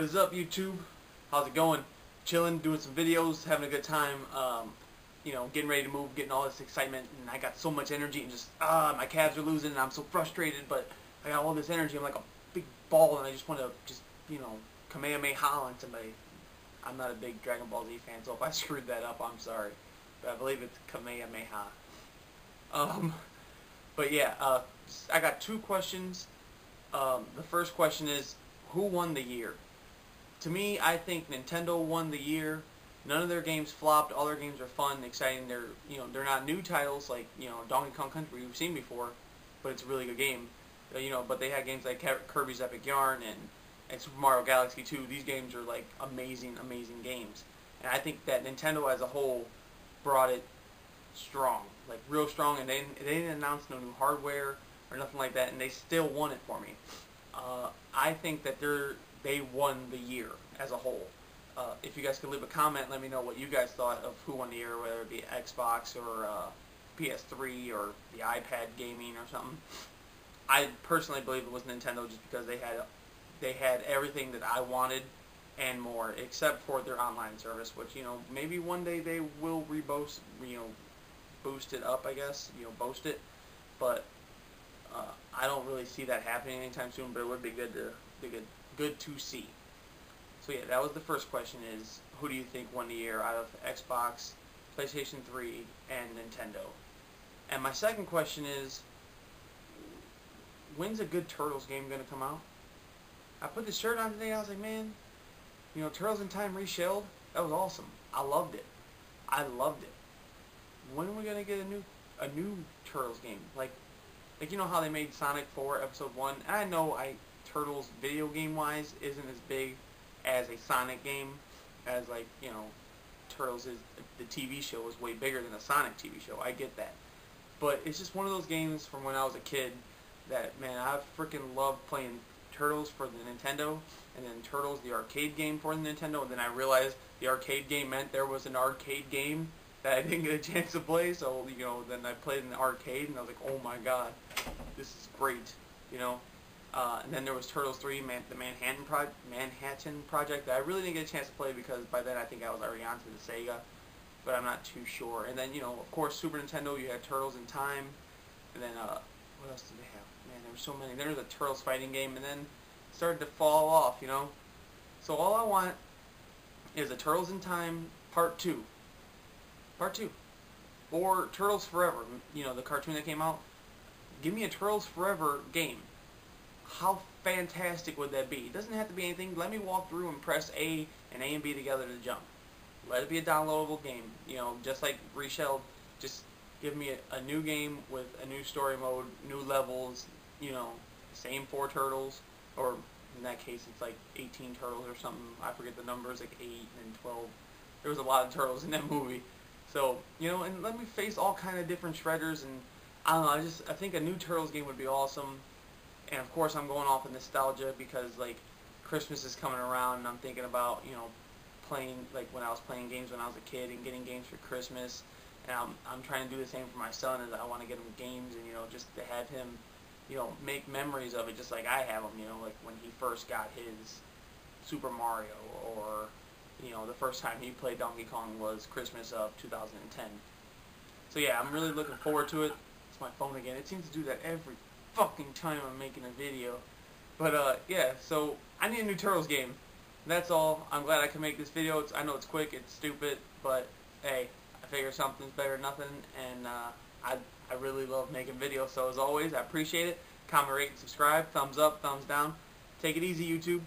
What is up, YouTube? How's it going? Chilling, doing some videos, having a good time. Getting ready to move, getting all this excitement, and I got so much energy, and just my calves are losing, and I'm so frustrated. But I got all this energy. I'm like a big ball, and I just want to Kamehameha on somebody. I'm not a big Dragon Ball Z fan, so if I screwed that up, I'm sorry. But I believe it's Kamehameha. But yeah, I got two questions. The first question is, who won the year? To me, I think Nintendo won the year. None of their games flopped. All their games are fun, exciting. They're not new titles like Donkey Kong Country we've seen before, but it's a really good game. But they had games like Kirby's Epic Yarn and Super Mario Galaxy 2. These games are like amazing, amazing games. And I think that Nintendo as a whole brought it strong, like real strong. And they didn't announce no new hardware or nothing like that, and they still won it for me. I think that they won the year as a whole. If you guys could leave a comment, let me know what you guys thought of who won the year, whether it be Xbox or PS3 or the iPad gaming or something. I personally believe it was Nintendo just because they had everything that I wanted and more, except for their online service, which maybe one day they will boost it up, I guess, boast it, but I don't really see that happening anytime soon. But it would be good to see. So yeah, that was the first question: is who do you think won the year out of Xbox, PlayStation 3, and Nintendo? And my second question is, when's a good Turtles game gonna come out? I put this shirt on today. I was like, man, Turtles in Time Reshelled. That was awesome. I loved it. When are we gonna get a new Turtles game? Like how they made Sonic 4 Episode 1. And I know Turtles video game wise isn't as big as a Sonic game, as Turtles is, the TV show is way bigger than a Sonic TV show. I get that. But it's just one of those games from when I was a kid that, man, I freaking loved playing Turtles for the Nintendo, and then Turtles the arcade game for the Nintendo, and then I realized the arcade game meant there was an arcade game that I didn't get a chance to play, so then I played in the arcade, and I was like, oh my god, this is great, and then there was Turtles 3, the Manhattan Project that I really didn't get a chance to play because by then I think I was already onto the Sega, but I'm not too sure. And then of course Super Nintendo, you had Turtles in Time, and then what else did they have? Man, there were so many. There was a Turtles fighting game, and then it started to fall off, So all I want is a Turtles in Time Part 2. Or Turtles Forever, the cartoon that came out. Give me a Turtles Forever game. How fantastic would that be? It doesn't have to be anything. Let me walk through and press A and A and B together to jump. Let it be a downloadable game. Just like Reshelled. Just give me a new game with a new story mode, new levels, same 4 turtles, or in that case it's like 18 turtles or something. I forget the numbers, like 8 and 12. There was a lot of turtles in that movie. So, and let me face all kind of different Shredders, and I don't know, I think a new Turtles game would be awesome. And of course I'm going off of nostalgia because Christmas is coming around, and I'm thinking about, playing, when I was playing games when I was a kid and getting games for Christmas. And I'm trying to do the same for my son, as I want to get him games and, just to have him, make memories of it just like I have them, like when he first got his Super Mario, or the first time he played Donkey Kong was Christmas of 2010. So yeah, I'm really looking forward to it. It's my phone again. It seems to do that every fucking time I'm making a video. But yeah, so I need a new Turtles game. That's all. I'm glad I can make this video. I know it's quick, it's stupid, but hey, I figure something's better than nothing, and I really love making videos. So as always, I appreciate it. Comment, rate, and subscribe. Thumbs up, thumbs down. Take it easy, YouTube.